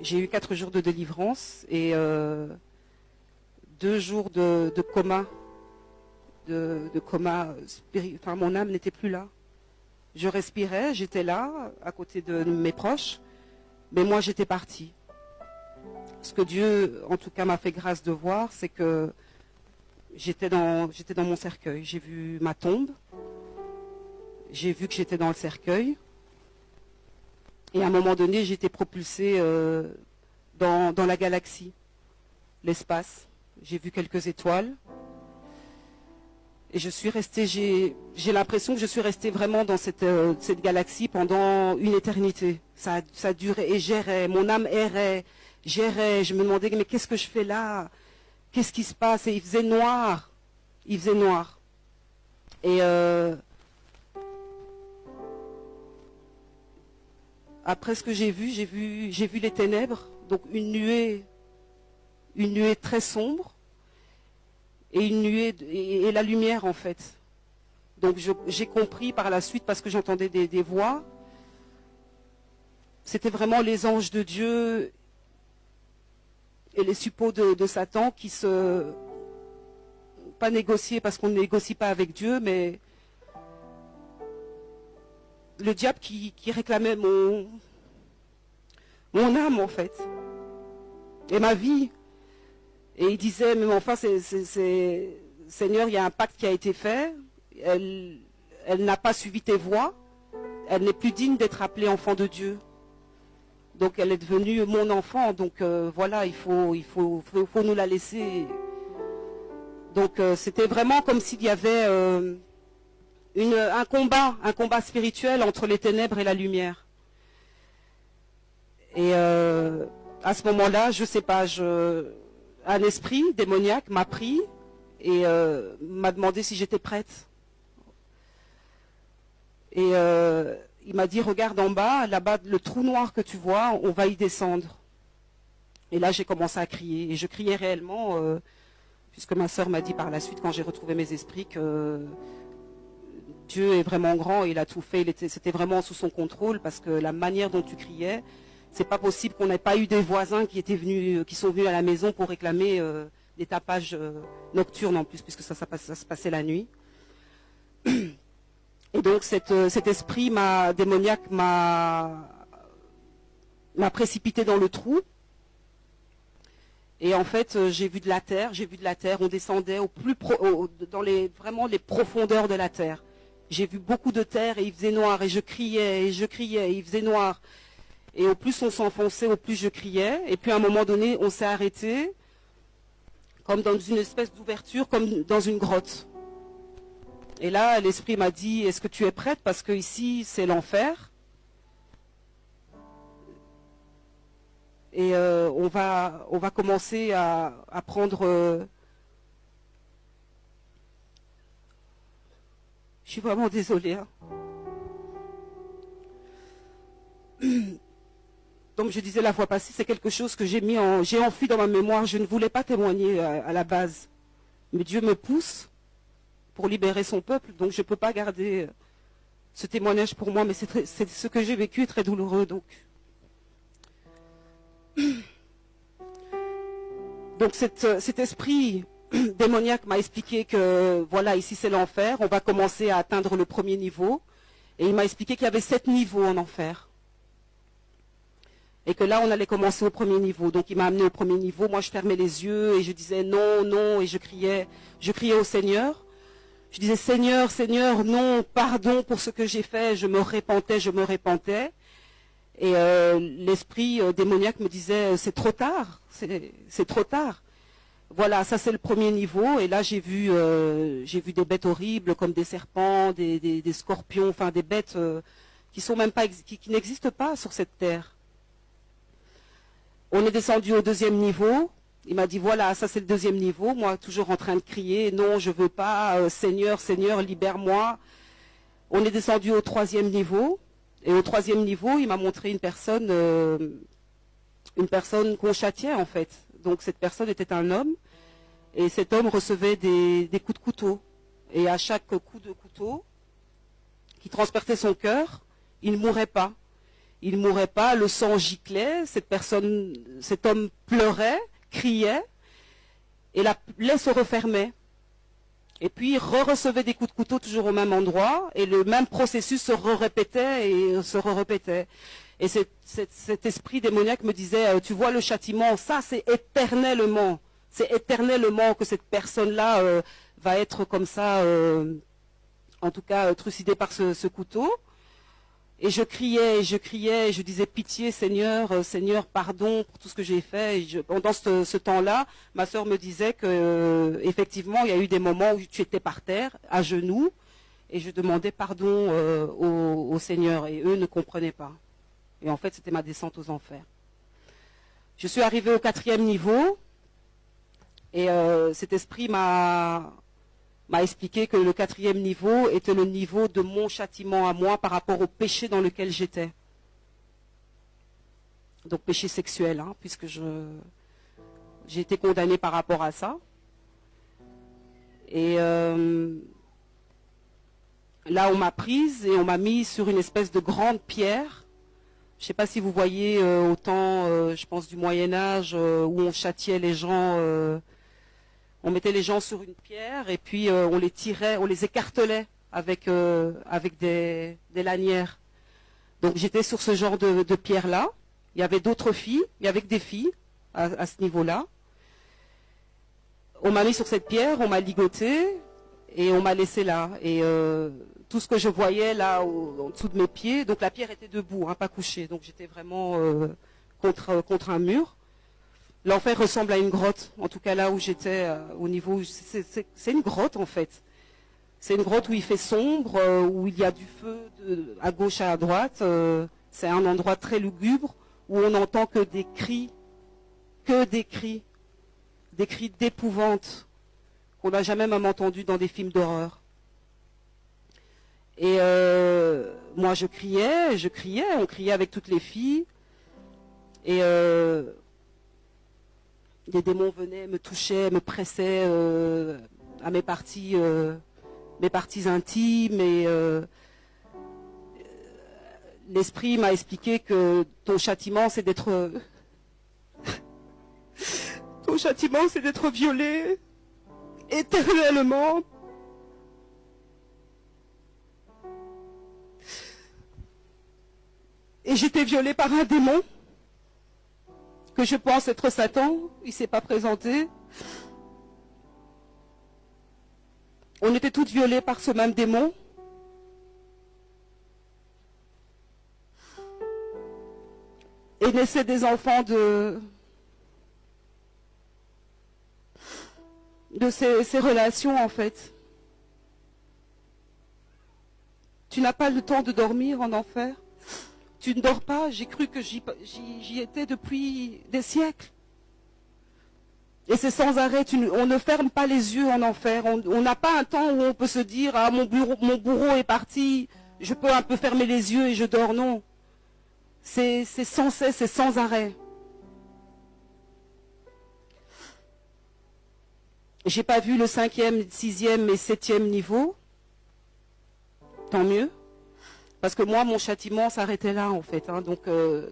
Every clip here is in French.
J'ai eu 4 jours de délivrance et 2 jours de coma. De coma, enfin mon âme n'était plus là. Je respirais, j'étais là, à côté de mes proches, mais moi j'étais partie. Ce que Dieu, en tout cas, m'a fait grâce de voir, c'est que j'étais dans mon cercueil. J'ai vu ma tombe, j'ai vu que j'étais dans le cercueil, et à un moment donné, j'étais propulsée dans la galaxie, l'espace. J'ai vu quelques étoiles. Et je suis restée, j'ai l'impression que je suis restée vraiment dans cette galaxie pendant une éternité. Ça durait et j'errais, mon âme errait, j'errais, je me demandais mais qu'est-ce que je fais là? Qu'est-ce qui se passe? Et il faisait noir. Il faisait noir. Et après ce que j'ai vu les ténèbres, donc une nuée très sombre. Et une nuée et la lumière en fait. Donc j'ai compris par la suite parce que j'entendais des voix. C'était vraiment les anges de Dieu et les suppôts de Satan qui pas négocier parce qu'on ne négocie pas avec Dieu, mais le diable qui réclamait mon âme en fait et ma vie. Et il disait, mais enfin, Seigneur, il y a un pacte qui a été fait, elle n'a pas suivi tes voies, elle n'est plus digne d'être appelée enfant de Dieu. Donc elle est devenue mon enfant, donc voilà, il faut nous la laisser. Donc c'était vraiment comme s'il y avait un combat spirituel entre les ténèbres et la lumière. Et à ce moment-là, je sais pas, un esprit démoniaque m'a pris et m'a demandé si j'étais prête. Et il m'a dit, regarde en bas, là-bas, le trou noir que tu vois, on va y descendre. Et là, j'ai commencé à crier. Et je criais réellement, puisque ma sœur m'a dit par la suite, quand j'ai retrouvé mes esprits, que Dieu est vraiment grand, il a tout fait, c'était vraiment sous son contrôle, parce que la manière dont tu criais, c'est pas possible qu'on n'ait pas eu des voisins qui sont venus à la maison pour réclamer des tapages nocturnes en plus, puisque ça se passait la nuit. Et donc cet esprit démoniaque m'a précipité dans le trou. Et en fait, j'ai vu de la terre, on descendait vraiment les profondeurs de la terre. J'ai vu beaucoup de terre et il faisait noir et je criais, et il faisait noir. Et au plus on s'enfonçait, au plus je criais. Et puis à un moment donné, on s'est arrêté, comme dans une espèce d'ouverture, comme dans une grotte. Et là, l'esprit m'a dit, est-ce que tu es prête? Parce que ici, c'est l'enfer. Et on va commencer à prendre... Je suis vraiment désolée. Hein. Donc je disais la fois passée, c'est quelque chose que j'ai enfui dans ma mémoire. Je ne voulais pas témoigner à la base. Mais Dieu me pousse pour libérer son peuple. Donc je ne peux pas garder ce témoignage pour moi. Mais c'est ce que j'ai vécu est très douloureux. Donc cet esprit démoniaque m'a expliqué que voilà, ici c'est l'enfer. On va commencer à atteindre le premier niveau. Et il m'a expliqué qu'il y avait 7 niveaux en enfer. Et que là, on allait commencer au premier niveau. Donc, il m'a amené au premier niveau. Moi, je fermais les yeux et je disais non, non. Et je criais au Seigneur. Je disais Seigneur, Seigneur, non, pardon pour ce que j'ai fait. Je me repentais. Et l'esprit démoniaque me disait c'est trop tard. C'est trop tard. Voilà, ça c'est le premier niveau. Et là, j'ai vu des bêtes horribles comme des serpents, des scorpions, enfin des bêtes qui sont même pas, qui n'existent pas sur cette terre. On est descendu au deuxième niveau. Il m'a dit, voilà, ça c'est le deuxième niveau. Moi, toujours en train de crier, non, je veux pas, Seigneur, Seigneur, libère-moi. On est descendu au troisième niveau. Et au troisième niveau, il m'a montré une personne qu'on châtiait, en fait. Donc, cette personne était un homme. Et cet homme recevait des coups de couteau. Et à chaque coup de couteau, qui transperçait son cœur, il ne mourait pas. Il ne mourait pas, le sang giclait, cet homme pleurait, criait, et la plaie se refermait. Et puis il recevait des coups de couteau toujours au même endroit, et le même processus se répétait et se répétait. Et cet esprit démoniaque me disait, tu vois le châtiment, ça c'est éternellement que cette personne-là va être comme ça, en tout cas trucidée par ce couteau. Et je criais, et je disais pitié Seigneur, Seigneur pardon pour tout ce que j'ai fait. Et pendant ce temps-là, ma sœur me disait que effectivement il y a eu des moments où tu étais par terre, à genoux, et je demandais pardon au Seigneur, et eux ne comprenaient pas. Et en fait c'était ma descente aux enfers. Je suis arrivée au 4e niveau, et cet esprit m'a expliqué que le 4e niveau était le niveau de mon châtiment à moi par rapport au péché dans lequel j'étais. Donc péché sexuel, hein, puisque j'ai été condamnée par rapport à ça. Et là, on m'a prise et on m'a mise sur une espèce de grande pierre. Je ne sais pas si vous voyez au temps, je pense, du Moyen-Âge, où on châtiait les gens... on mettait les gens sur une pierre et puis on les tirait, on les écartelait avec des lanières. Donc j'étais sur ce genre de pierre-là. Il y avait d'autres filles, il y avait que des filles à ce niveau-là. On m'a mis sur cette pierre, on m'a ligoté et on m'a laissé là. Et tout ce que je voyais là en dessous de mes pieds, donc la pierre était debout, hein, pas couchée. Donc j'étais vraiment contre un mur. L'enfer ressemble à une grotte, en tout cas là où j'étais, au niveau... C'est une grotte en fait. C'est une grotte où il fait sombre, où il y a du feu à gauche et à droite. C'est un endroit très lugubre, où on n'entend que des cris d'épouvante, qu'on n'a jamais même entendu dans des films d'horreur. Et moi je criais, on criait avec toutes les filles, et... des démons venaient, me touchaient, me pressaient à mes parties intimes. Et l'esprit m'a expliqué que ton châtiment, c'est d'être... ton châtiment, c'est d'être violé éternellement. Et j'étais violée par un démon, que je pense être Satan. Il ne s'est pas présenté. On était toutes violées par ce même démon. Et naissaient des enfants de ces relations en fait. Tu n'as pas le temps de dormir en enfer. Tu ne dors pas, j'ai cru que j'y étais depuis des siècles. Et c'est sans arrêt, on ne ferme pas les yeux en enfer. On n'a pas un temps où on peut se dire, ah mon bourreau est parti, je peux un peu fermer les yeux et je dors. Non. C'est sans cesse, c'est sans arrêt. J'ai pas vu le 5e, 6e et 7e niveau. Tant mieux. Parce que moi, mon châtiment s'arrêtait là, en fait. Hein. Donc,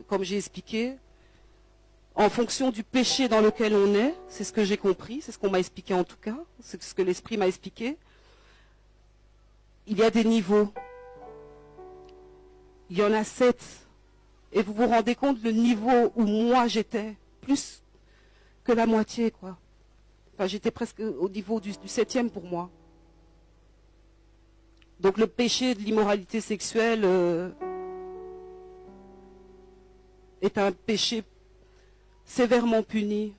comme j'ai expliqué, en fonction du péché dans lequel on est, c'est ce que j'ai compris, c'est ce qu'on m'a expliqué en tout cas, c'est ce que l'Esprit m'a expliqué, il y a des niveaux. Il y en a 7. Et vous vous rendez compte le niveau où moi j'étais, plus que la moitié, quoi. Enfin, j'étais presque au niveau du 7e pour moi. Donc le péché de l'immoralité sexuelle est un péché sévèrement puni